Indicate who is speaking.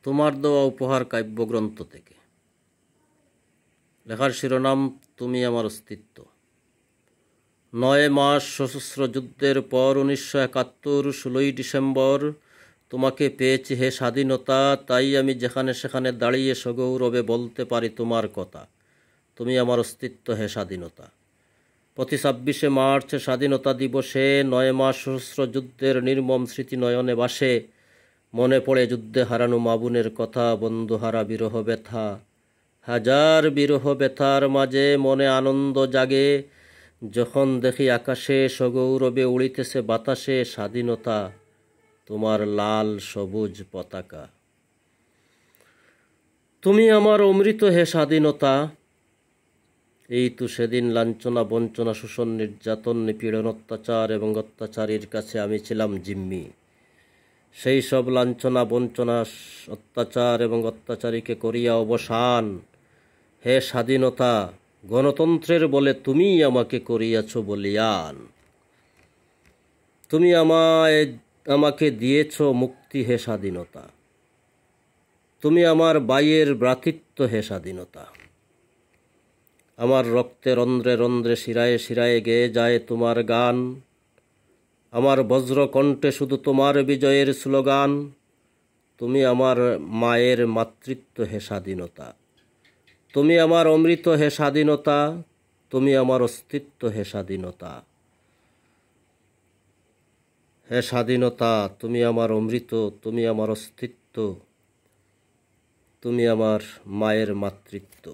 Speaker 1: তোমার দেওয়া উপহার কাব্যগ্রন্থ থেকে। লেখার শিরোনাম তুমি আমার অস্তিত্ব। ৯ মাস সশস্ত্র যুদ্ধের পর ১৯৭১ ১৬ই ডিসেম্বর তোমাকে পেয়েছি হে স্বাধীনতা। তাই আমি যেখানে সেখানে দাঁড়িয়ে সগৌরবে বলতে পারি তোমার কথা। তুমি আমার অস্তিত্ব হে স্বাধীনতা। প্রতি ২৬শে মার্চ স্বাধীনতা দিবসে ৯ মাস সশস্ত্র যুদ্ধের নির্মম স্মৃতি নয়নে বাসে। মনে পড়ে যুদ্ধে হারানো মা বোনের কথা, বন্ধুহারা বিরহ ব্যথা। হাজার বিরহ ব্যথার মাঝে মনে আনন্দ জাগে যখন দেখি আকাশে সগৌরবে উড়িতেছে বাতাসে স্বাধীনতা, তোমার লাল সবুজ পতাকা। তুমি আমার অমৃত হে স্বাধীনতা। এই তো সেদিন লাঞ্ছনা বঞ্চনা শোষণ নির্যাতন নিপীড়ন অত্যাচার এবং অত্যাচারীর কাছে আমি ছিলাম জিম্মি। সেই সব লাঞ্ছনা বঞ্চনা অত্যাচার এবং অত্যাচারীকে করিয়া অবসান হে স্বাধীনতা। গণতন্ত্রের বলে তুমিই আমাকে করিয়াছ বলিয়ান। তুমি আমাকে দিয়েছ মুক্তি হে স্বাধীনতা। তুমি আমার বাইয়ের ভ্রাতৃত্ব হে স্বাধীনতা। আমার রক্তে রন্ধ্রে রন্ধ্রে শিরায় শিরায় গেয়ে যায় তোমার গান। আমার বজ্রকণ্ঠে শুধু তোমার বিজয়ের স্লোগান। তুমি আমার মায়ের মাতৃত্ব হে স্বাধীনতা। তুমি আমার অমৃত হে স্বাধীনতা। তুমি আমার অস্তিত্ব হে স্বাধীনতা। হে স্বাধীনতা, তুমি আমার অমৃত, তুমি আমার অস্তিত্ব, তুমি আমার মায়ের মাতৃত্ব।